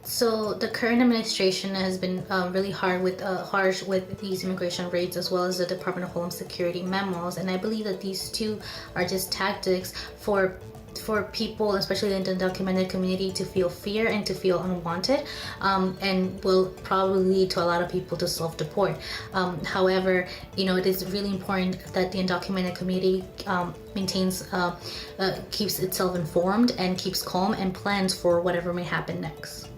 So the current administration has been really harsh with these immigration raids, as well as the Department of Homeland Security memos, and I believe that these two are just tactics for people, especially in the undocumented community, to feel fear and to feel unwanted, and will probably lead to a lot of people to self-deport. However, it is really important that the undocumented community keeps itself informed and keeps calm and plans for whatever may happen next.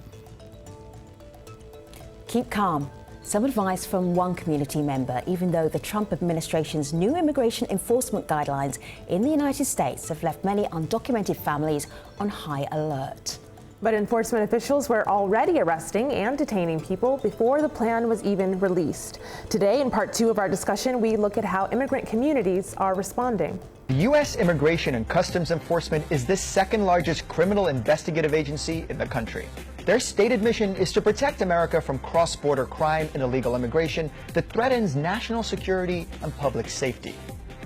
Keep calm. Some advice from one community member, even though the Trump administration's new immigration enforcement guidelines in the United States have left many undocumented families on high alert. But enforcement officials were already arresting and detaining people before the plan was even released. Today, in part 2 of our discussion, we look at how immigrant communities are responding. The U.S. Immigration and Customs Enforcement is the second largest criminal investigative agency in the country. Their stated mission is to protect America from cross-border crime and illegal immigration that threatens national security and public safety.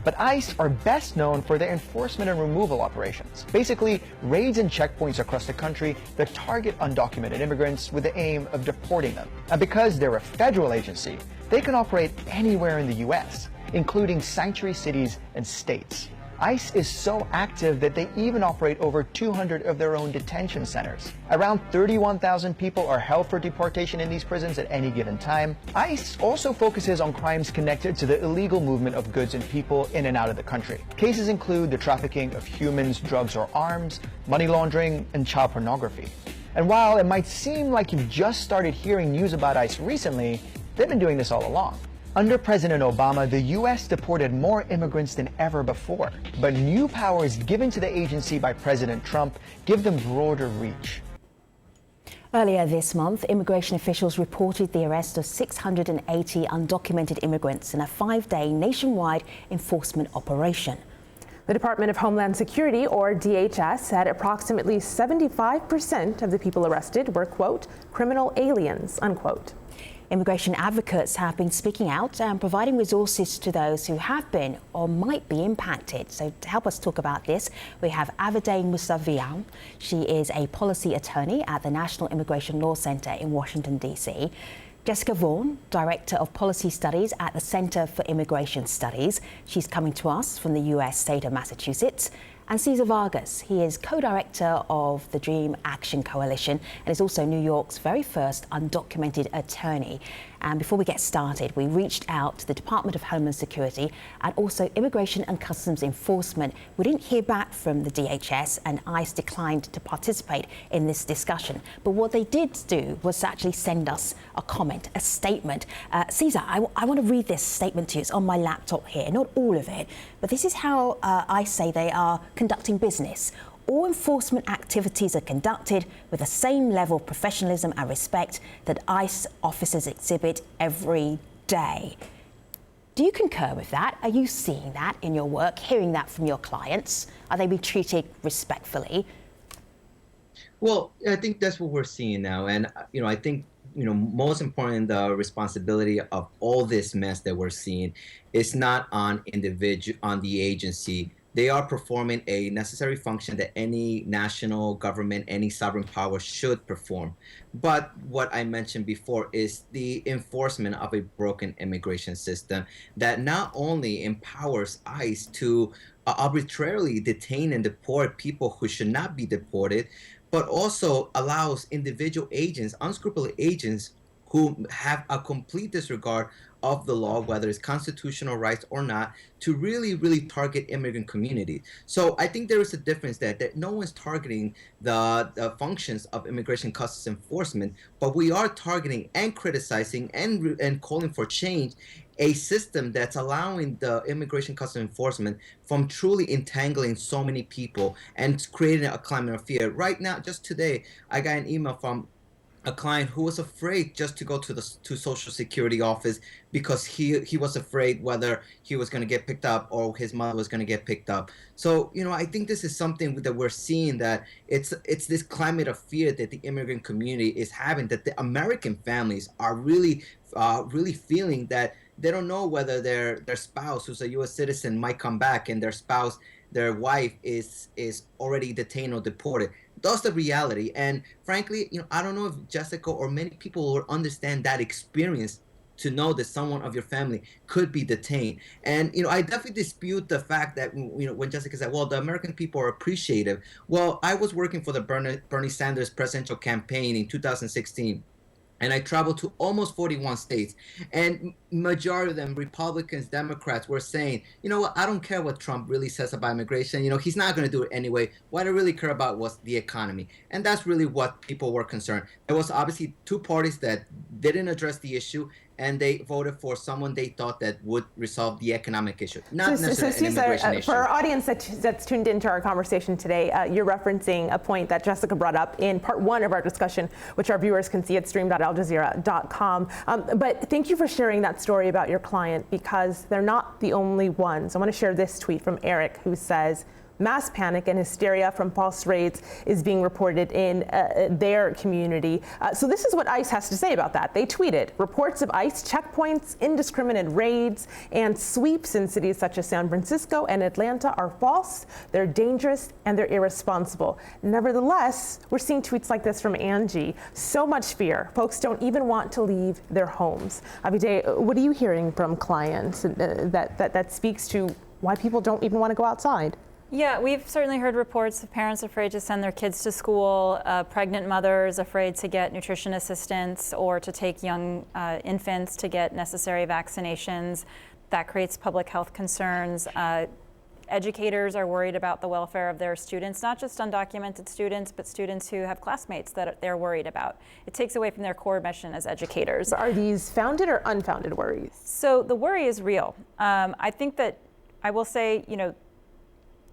But ICE are best known for their enforcement and removal operations, basically raids and checkpoints across the country that target undocumented immigrants with the aim of deporting them. And because they're a federal agency, they can operate anywhere in the U.S., including sanctuary cities and states. ICE is so active that they even operate over 200 of their own detention centers. Around 31,000 people are held for deportation in these prisons at any given time. ICE also focuses on crimes connected to the illegal movement of goods and people in and out of the country. Cases include the trafficking of humans, drugs, or arms, money laundering, and child pornography. And while it might seem like you've just started hearing news about ICE recently, they've been doing this all along. Under President Obama, the U.S. deported more immigrants than ever before, but new powers given to the agency by President Trump give them broader reach. Earlier this month, immigration officials reported the arrest of 680 undocumented immigrants in a 5-day nationwide enforcement operation. The Department of Homeland Security, or DHS, said approximately 75% of the people arrested were, quote, criminal aliens, unquote. Immigration advocates have been speaking out and providing resources to those who have been or might be impacted. So to help us talk about this, we have Avide Musavian. She is a policy attorney at the National Immigration Law Center in Washington, D.C. Jessica Vaughan, Director of Policy Studies at the Center for Immigration Studies. She's coming to us from the U.S. state of Massachusetts. And Cesar Vargas, he is co-director of the Dream Action Coalition and is also New York's very first undocumented attorney. And before we get started, we reached out to the Department of Homeland Security and also Immigration and Customs Enforcement. We didn't hear back from the DHS, and ICE declined to participate in this discussion. But what they did do was actually send us a comment, a statement. Cesar, I want to read this statement to you. It's on my laptop here, not all of it, but this is how ICE say they are conducting business. All enforcement activities are conducted with the same level of professionalism and respect that ICE officers exhibit every day. Do you concur with that? Are you seeing that in your work, hearing that from your clients? Are they being treated respectfully? Well, I think that's what we're seeing now. And, I think, most important, the responsibility of all this mess that we're seeing is not on the agency. They are performing a necessary function that any national government, any sovereign power should perform. But what I mentioned before is the enforcement of a broken immigration system that not only empowers ICE to arbitrarily detain and deport people who should not be deported, but also allows individual agents, unscrupulous agents, who have a complete disregard of the law, whether it's constitutional rights or not, to really, really target immigrant communities. So I think there is a difference there, that no one's targeting the functions of immigration customs enforcement, but we are targeting and criticizing and calling for change a system that's allowing the immigration customs enforcement from truly entangling so many people and creating a climate of fear. Right now, just today, I got an email from a client who was afraid just to go to the Social Security office because he was afraid whether he was going to get picked up or his mother was going to get picked up. So, I think this is something that we're seeing, that it's this climate of fear that the immigrant community is having, that the American families are really feeling that they don't know whether their spouse, who's a U.S. citizen, might come back, and their wife is already detained or deported. That's the reality. And frankly, I don't know if Jessica or many people will understand that experience to know that someone of your family could be detained. And, I definitely dispute the fact that, when Jessica said, well, the American people are appreciative. Well, I was working for the Bernie Sanders presidential campaign in 2016. And I traveled to almost 41 states, and majority of them, Republicans, Democrats, were saying, you know what, I don't care what Trump really says about immigration. He's not going to do it anyway. What I really care about was the economy. And that's really what people were concerned. There was obviously two parties that didn't address the issue, and they voted for someone they thought that would resolve the economic issue, not necessarily an immigration issue. For our audience that's tuned into our conversation today, you're referencing a point that Jessica brought up in part one of our discussion, which our viewers can see at stream.aljazeera.com. But thank you for sharing that story about your client, because they're not the only ones. I want to share this tweet from Eric, who says, mass panic and hysteria from false raids is being reported in their community. So this is what ICE has to say about that. They tweeted, reports of ICE checkpoints, indiscriminate raids, and sweeps in cities such as San Francisco and Atlanta are false, they're dangerous, and they're irresponsible. Nevertheless, we're seeing tweets like this from Angie. So much fear. Folks don't even want to leave their homes. Abide, what are you hearing from clients that speaks to why people don't even want to go outside? Yeah, we've certainly heard reports of parents afraid to send their kids to school, pregnant mothers afraid to get nutrition assistance or to take young infants to get necessary vaccinations. That creates public health concerns. Educators are worried about the welfare of their students, not just undocumented students, but students who have classmates that they're worried about. It takes away from their core mission as educators. Are these founded or unfounded worries? So the worry is real. I think that I will say,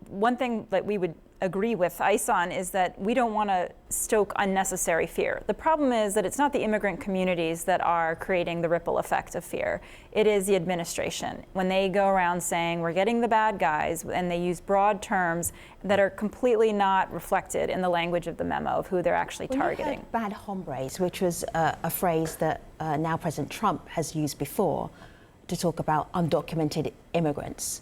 one thing that we would agree with ICE on is that we don't want to stoke unnecessary fear. The problem is that it's not the immigrant communities that are creating the ripple effect of fear. It is the administration. When they go around saying we're getting the bad guys, and they use broad terms that are completely not reflected in the language of the memo of who they're actually targeting. You heard bad hombres, which was a phrase that now President Trump has used before to talk about undocumented immigrants.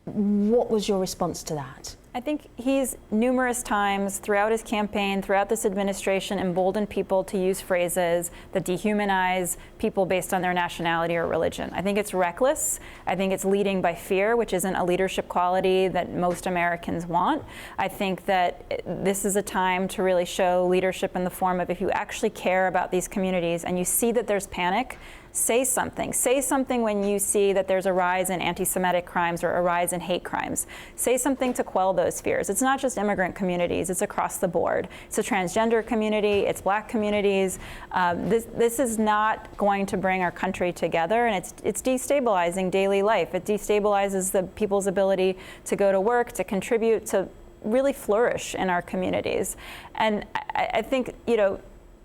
What was your response to that? I think he's numerous times throughout his campaign, throughout this administration, emboldened people to use phrases that dehumanize people based on their nationality or religion. I think it's reckless. I think it's leading by fear, which isn't a leadership quality that most Americans want. I think that this is a time to really show leadership in the form of, if you actually care about these communities and you see that there's panic, say something. Say something when you see that there's a rise in anti-Semitic crimes or a rise in hate crimes. Say something to quell those fears. It's not just immigrant communities, it's across the board. It's a transgender community, it's Black communities. This is not going to bring our country together, and it's destabilizing daily life. It destabilizes the people's ability to go to work, to contribute, to really flourish in our communities. And I think,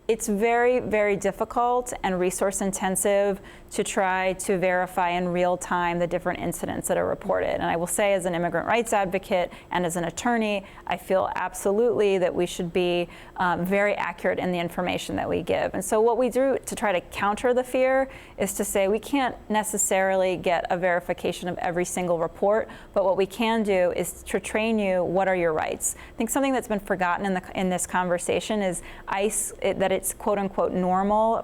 it's very, very difficult and resource intensive to try to verify in real time the different incidents that are reported. And I will say, as an immigrant rights advocate and as an attorney, I feel absolutely that we should be very accurate in the information that we give. And so what we do to try to counter the fear is to say we can't necessarily get a verification of every single report, but what we can do is to train you, what are your rights? I think something that's been forgotten in this conversation is ICE, that it's quote unquote normal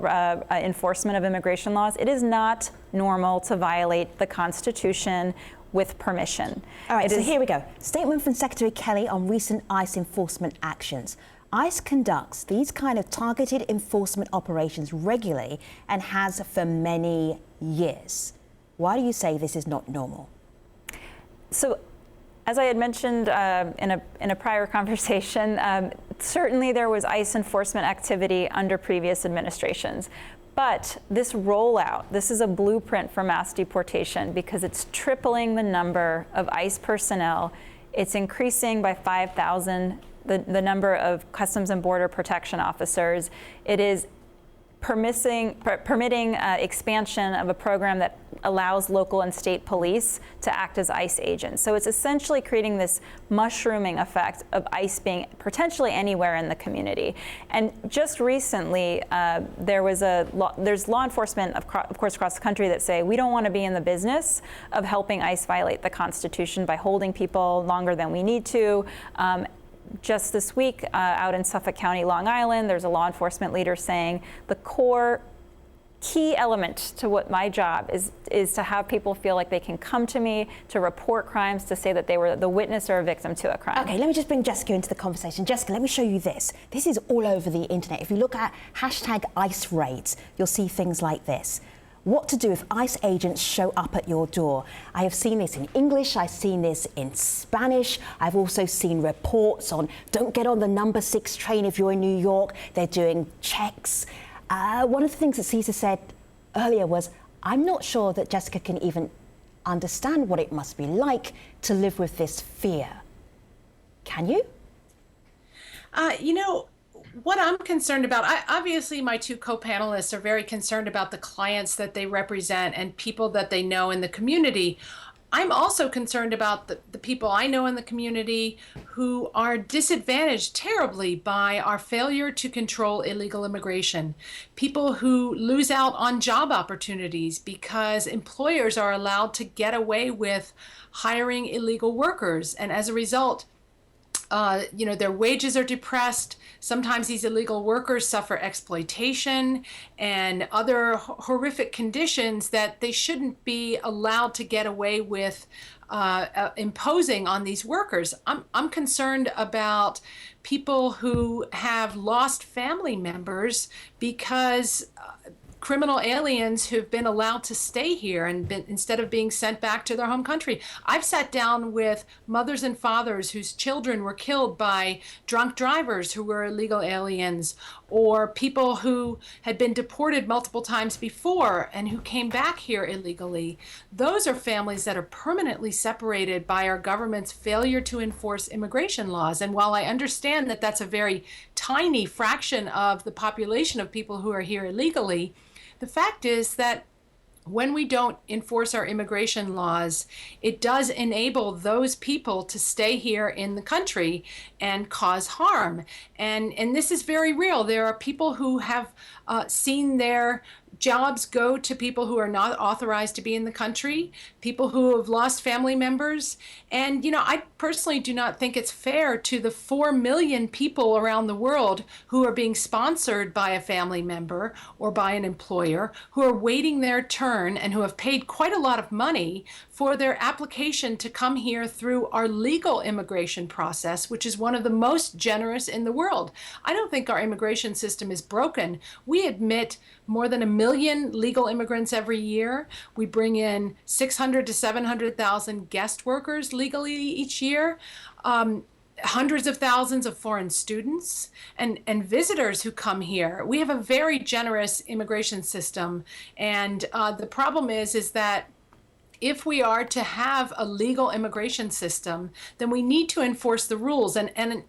enforcement of immigration laws. It is not normal to violate the Constitution with permission. All right, so here we go. Statement from Secretary Kelly on recent ICE enforcement actions. ICE conducts these kind of targeted enforcement operations regularly and has for many years. Why do you say this is not normal? So, as I had mentioned in a prior conversation, certainly there was ICE enforcement activity under previous administrations. But this rollout, this is a blueprint for mass deportation because it's tripling the number of ICE personnel. It's increasing by 5,000 the number of Customs and Border Protection officers. It is permitting expansion of a program that allows local and state police to act as ICE agents. So it's essentially creating this mushrooming effect of ICE being potentially anywhere in the community. And just recently, there's law enforcement, of course, across the country that say we don't want to be in the business of helping ICE violate the Constitution by holding people longer than we need to. just this week out in Suffolk County, Long Island, there's a law enforcement leader saying the core key element to what my job is to have people feel like they can come to me to report crimes, to say that they were the witness or a victim to a crime. Okay, let me just bring Jessica into the conversation. Jessica, let me show you this. This is all over the internet. If you look at hashtag ICE raids, you'll see things like this. What to do if ICE agents show up at your door. I have seen this in English, I've seen this in Spanish, I've also seen reports on don't get on the number 6 train if you're in New York, they're doing checks. One of the things that Caesar said earlier was, I'm not sure that Jessica can even understand what it must be like to live with this fear. Can you? You know, what I'm concerned about, obviously my two co-panelists are very concerned about the clients that they represent and people that they know in the community. I'm also concerned about the people I know in the community who are disadvantaged terribly by our failure to control illegal immigration. People who lose out on job opportunities because employers are allowed to get away with hiring illegal workers. And as a result, their wages are depressed. Sometimes these illegal workers suffer exploitation and other horrific conditions that they shouldn't be allowed to get away with imposing on these workers. I'm concerned about people who have lost family members because criminal aliens who've been allowed to stay here and instead of being sent back to their home country. I've sat down with mothers and fathers whose children were killed by drunk drivers who were illegal aliens, or people who had been deported multiple times before and who came back here illegally. Those are families that are permanently separated by our government's failure to enforce immigration laws. And while I understand that that's a very tiny fraction of the population of people who are here illegally, the fact is that when we don't enforce our immigration laws, it does enable those people to stay here in the country and cause harm. And this is very real. There are people who have seen their jobs go to people who are not authorized to be in the country, people who have lost family members. And, I personally do not think it's fair to the 4 million people around the world who are being sponsored by a family member or by an employer, who are waiting their turn and who have paid quite a lot of money for their application to come here through our legal immigration process, which is one of the most generous in the world. I don't think our immigration system is broken. We admit more than 1 million legal immigrants every year. We bring in 600 to 700,000 guest workers legally each year. Hundreds of thousands of foreign students and visitors who come here. We have a very generous immigration system. And the problem is that if we are to have a legal immigration system, then we need to enforce the rules. And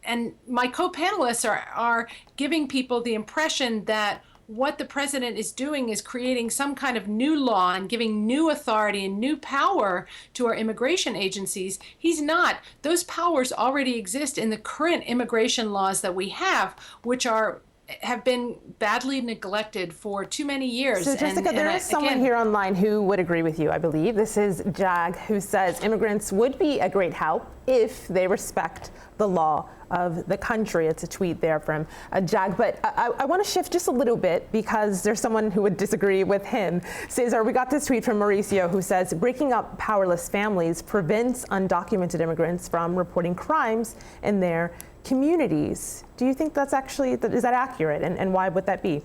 my co-panelists are giving people the impression that what the president is doing is creating some kind of new law and giving new authority and new power to our immigration agencies. He's not. Those powers already exist in the current immigration laws that we have, which have been badly neglected for too many years. So Jessica, there is someone here online who would agree with you, I believe. This is Jag, who says immigrants would be a great help if they respect the law of the country. It's a tweet there from Jag. But I want to shift just a little bit because there's someone who would disagree with him. Cesar, we got this tweet from Mauricio who says breaking up powerless families prevents undocumented immigrants from reporting crimes in their communities. Do you think that's actually, is that accurate, and why would that be?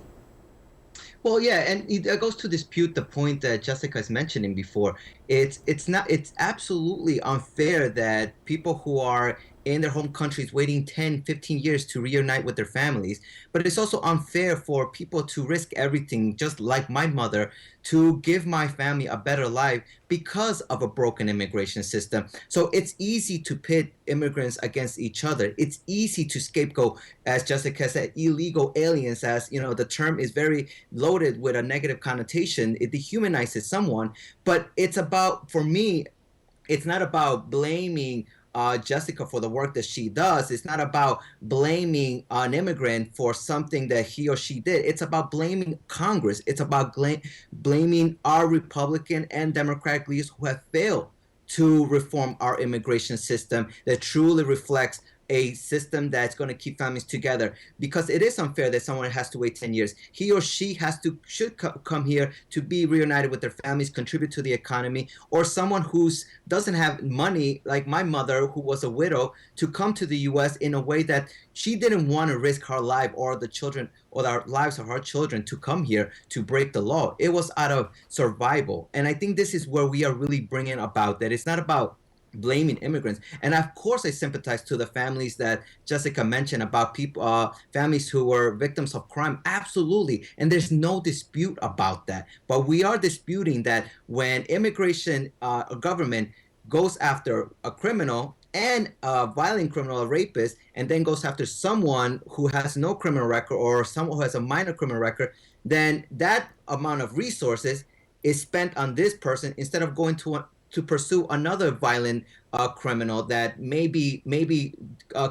Well, yeah, and it goes to dispute the point that Jessica is mentioning before. It's absolutely unfair that people who are in their home countries waiting 10, 15 years to reunite with their families. But it's also unfair for people to risk everything, just like my mother, to give my family a better life because of a broken immigration system. So it's easy to pit immigrants against each other. It's easy to scapegoat, as Jessica said, illegal aliens, as the term is very loaded with a negative connotation. It dehumanizes someone. But it's about, for me, it's not about blaming Jessica for the work that she does. It's not about blaming an immigrant for something that he or she did. It's about blaming Congress. It's about blaming our Republican and Democratic leaders who have failed to reform our immigration system that truly reflects a system that's going to keep families together, because it is unfair that someone has to wait 10 years. He or she should come here to be reunited with their families, contribute to the economy, or someone who doesn't have money, like my mother, who was a widow, to come to the U.S. in a way that she didn't want to risk her life or the children or the lives of her children to come here to break the law. It was out of survival. And I think this is where we are really bringing about that it's not about blaming immigrants. And of course, I sympathize to the families that Jessica mentioned about people, families who were victims of crime. Absolutely. And there's no dispute about that. But we are disputing that when immigration government goes after a criminal and a violent criminal, a rapist, and then goes after someone who has no criminal record or someone who has a minor criminal record, then that amount of resources is spent on this person instead of going to pursue another violent criminal that may be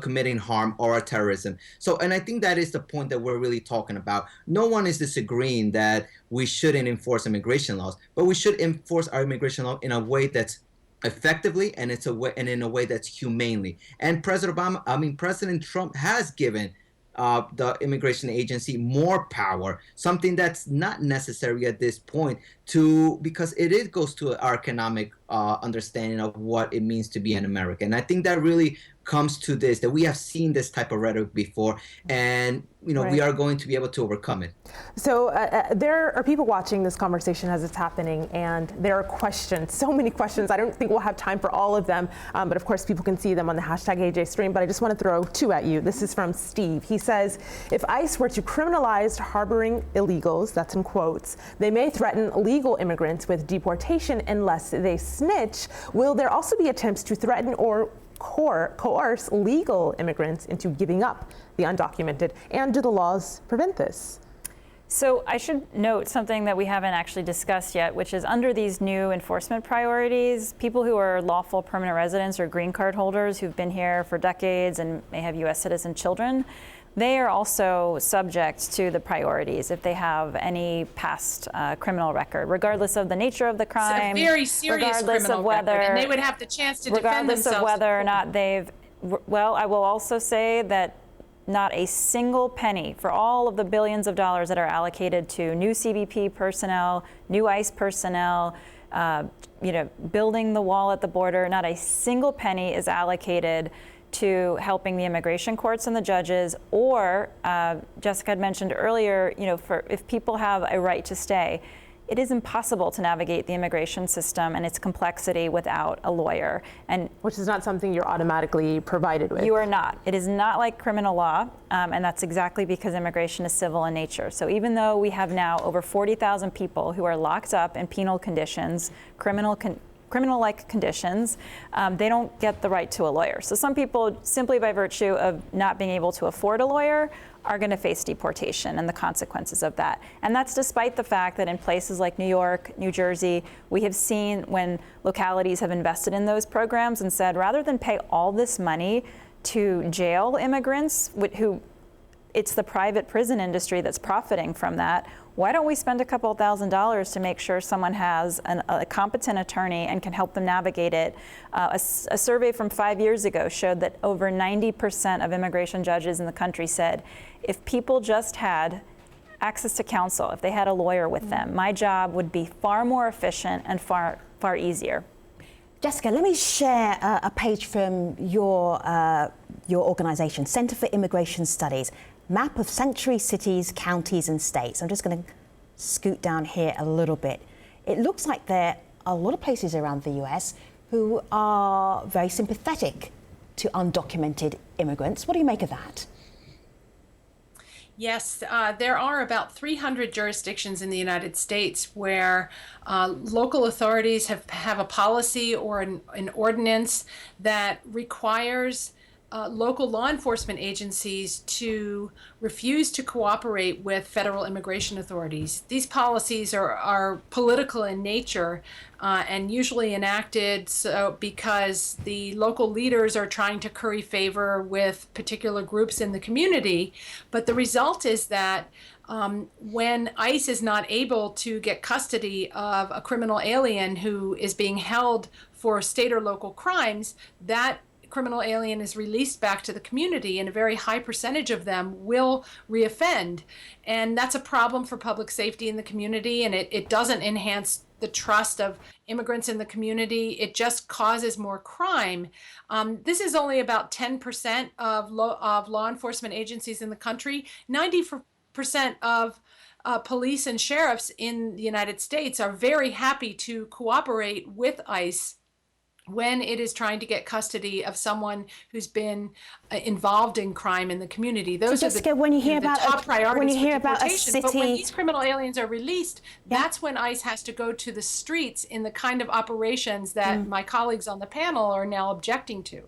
committing harm or terrorism. So, and I think that is the point that we're really talking about. No one is disagreeing that we shouldn't enforce immigration laws, but we should enforce our immigration law in a way that's effectively and in a way that's humanely. And President Trump has given the immigration agency more power, something that's not necessary at this point, because it goes to our economic understanding of what it means to be an American. And I think that really comes to this, that we have seen this type of rhetoric before, and we are going to be able to overcome it. So there are people watching this conversation as it's happening, and there are questions, so many questions. I don't think we'll have time for all of them, but of course people can see them on the hashtag AJ Stream, but I just want to throw two at you. This is from Steve. He says, if ICE were to criminalize harboring illegals, that's in quotes, they may threaten legal immigrants with deportation unless they snitch. Will there also be attempts to threaten or coerce legal immigrants into giving up the undocumented? And do the laws prevent this? So I should note something that we haven't actually discussed yet, which is under these new enforcement priorities, people who are lawful permanent residents or green card holders who've been here for decades and may have U.S. citizen children, they are also subject to the priorities if they have any past criminal record, regardless of the nature of the crime. It's a very serious criminal record, and they would have the chance to defend themselves. Regardless of whether or not they've, well, I will also say that not a single penny for all of the billions of dollars that are allocated to new CBP personnel, new ICE personnel, building the wall at the border, not a single penny is allocated to helping the immigration courts and the judges, or Jessica had mentioned earlier, if people have a right to stay, it is impossible to navigate the immigration system and its complexity without a lawyer. And which is not something you're automatically provided with. You are not. It is not like criminal law, and that's exactly because immigration is civil in nature. So even though we have now over 40,000 people who are locked up in penal conditions, criminal-like conditions, they don't get the right to a lawyer. So some people, simply by virtue of not being able to afford a lawyer, are going to face deportation and the consequences of that. And that's despite the fact that in places like New York, New Jersey, we have seen when localities have invested in those programs and said, rather than pay all this money to jail immigrants, who it's the private prison industry that's profiting from that, why don't we spend a couple $1,000s to make sure someone has a competent attorney and can help them navigate it? A survey from 5 years ago showed that over 90% of immigration judges in the country said, if people just had access to counsel, if they had a lawyer with them, my job would be far more efficient and far easier. Jessica, let me share a page from your organization, Center for Immigration Studies. Map of sanctuary cities, counties and states. I'm just going to scoot down here a little bit. It looks like there are a lot of places around the US who are very sympathetic to undocumented immigrants. What do you make of that? Yes, there are about 300 jurisdictions in the United States where local authorities have a policy or an ordinance that requires local law enforcement agencies to refuse to cooperate with federal immigration authorities. These policies are political in nature and usually enacted because the local leaders are trying to curry favor with particular groups in the community. But the result is that when ICE is not able to get custody of a criminal alien who is being held for state or local crimes, that criminal alien is released back to the community, and a very high percentage of them will reoffend. And that's a problem for public safety in the community, and it doesn't enhance the trust of immigrants in the community. It just causes more crime. This is only about 10% of law enforcement agencies in the country. 90% of police and sheriffs in the United States are very happy to cooperate with ICE when it is trying to get custody of someone who's been involved in crime in the community. Those so are Jessica, when you hear the about top priorities when you hear for about a deportation. city, but when these criminal aliens are released, that's when ICE has to go to the streets in the kind of operations that my colleagues on the panel are now objecting to.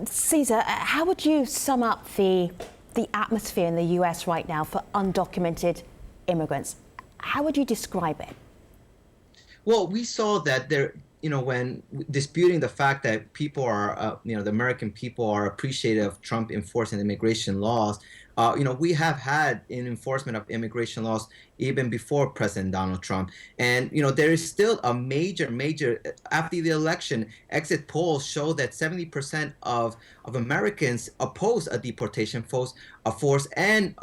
Caesar, how would you sum up the atmosphere in the US right now for undocumented immigrants? How would you describe it? Well, we saw that there, when disputing the fact that people are, the American people are appreciative of Trump enforcing immigration laws, we have had an enforcement of immigration laws even before President Donald Trump. And, there is still a major, after the election, exit polls show that 70% of Americans oppose a deportation force and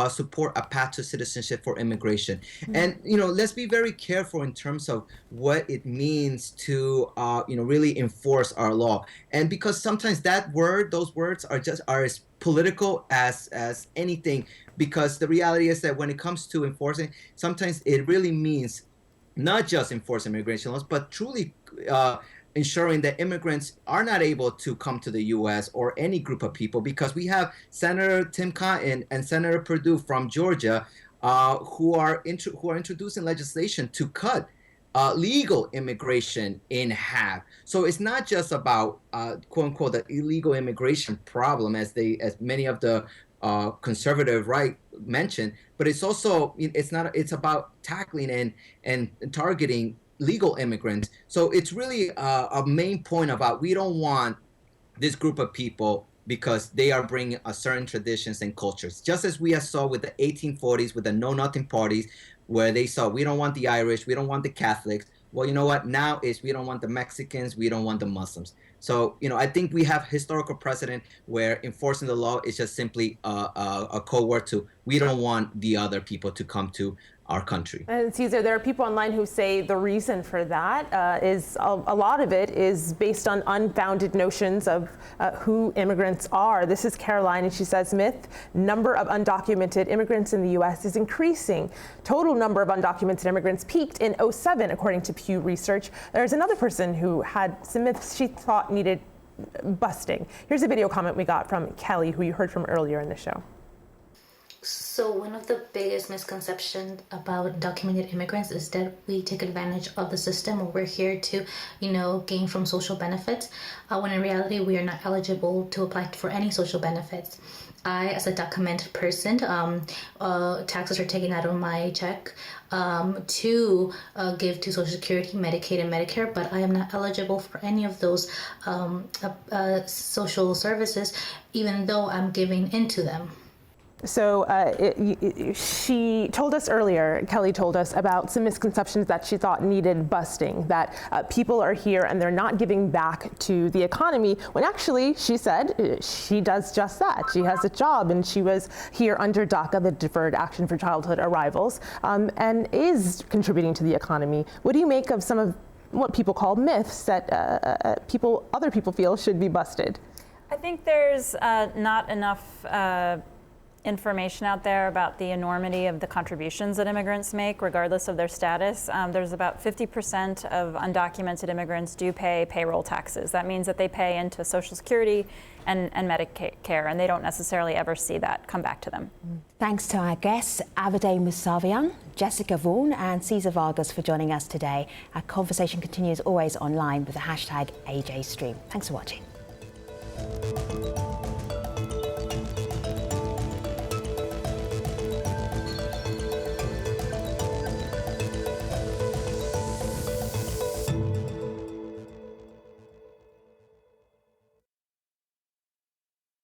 support a path to citizenship for immigration. And, let's be very careful in terms of what it means to, really enforce our law. And because sometimes those words are as political as anything, because the reality is that when it comes to enforcing, sometimes it really means not just enforcing immigration laws, but truly ensuring that immigrants are not able to come to the U.S. or any group of people, because we have Senator Tim Cotton and Senator Perdue from Georgia who are introducing legislation to cut legal immigration in half. So it's not just about quote unquote the illegal immigration problem as many of the conservative right mentioned, but it's also it's about tackling and targeting legal immigrants. So it's really a main point about we don't want this group of people because they are bringing certain traditions and cultures, just as we saw with the 1840s with the Know Nothing parties, where they saw we don't want the Irish, we don't want the Catholics. Well, you know what? Now is we don't want the Mexicans, we don't want the Muslims. So, I think we have historical precedent where enforcing the law is just simply a code word to we don't want the other people to come to our country. And Caesar, there are people online who say the reason for that is a lot of it is based on unfounded notions of who immigrants are. This is Caroline, and she says, myth, number of undocumented immigrants in the U.S. is increasing. Total number of undocumented immigrants peaked in 2007, according to Pew Research. There's another person who had some myths she thought needed busting. Here's a video comment we got from Kelly, who you heard from earlier in the show. So one of the biggest misconceptions about documented immigrants is that we take advantage of the system, or we're here to, gain from social benefits, when in reality we are not eligible to apply for any social benefits. I, as a documented person, taxes are taken out of my check to give to Social Security, Medicaid, and Medicare, but I am not eligible for any of those social services, even though I'm giving into them. So she told us earlier, Kelly told us about some misconceptions that she thought needed busting, that people are here and they're not giving back to the economy, when actually, she said, she does just that. She has a job and she was here under DACA, the Deferred Action for Childhood Arrivals, and is contributing to the economy. What do you make of some of what people call myths that other people feel should be busted? I think there's not enough information out there about the enormity of the contributions that immigrants make, regardless of their status. There's about 50% of undocumented immigrants do pay payroll taxes. That means that they pay into Social Security and Medicare, and they don't necessarily ever see that come back to them. Thanks to our guests, Avide Mousavian, Jessica Vaughan, and Caesar Vargas for joining us today. Our conversation continues always online with the hashtag AJStream. Thanks for watching.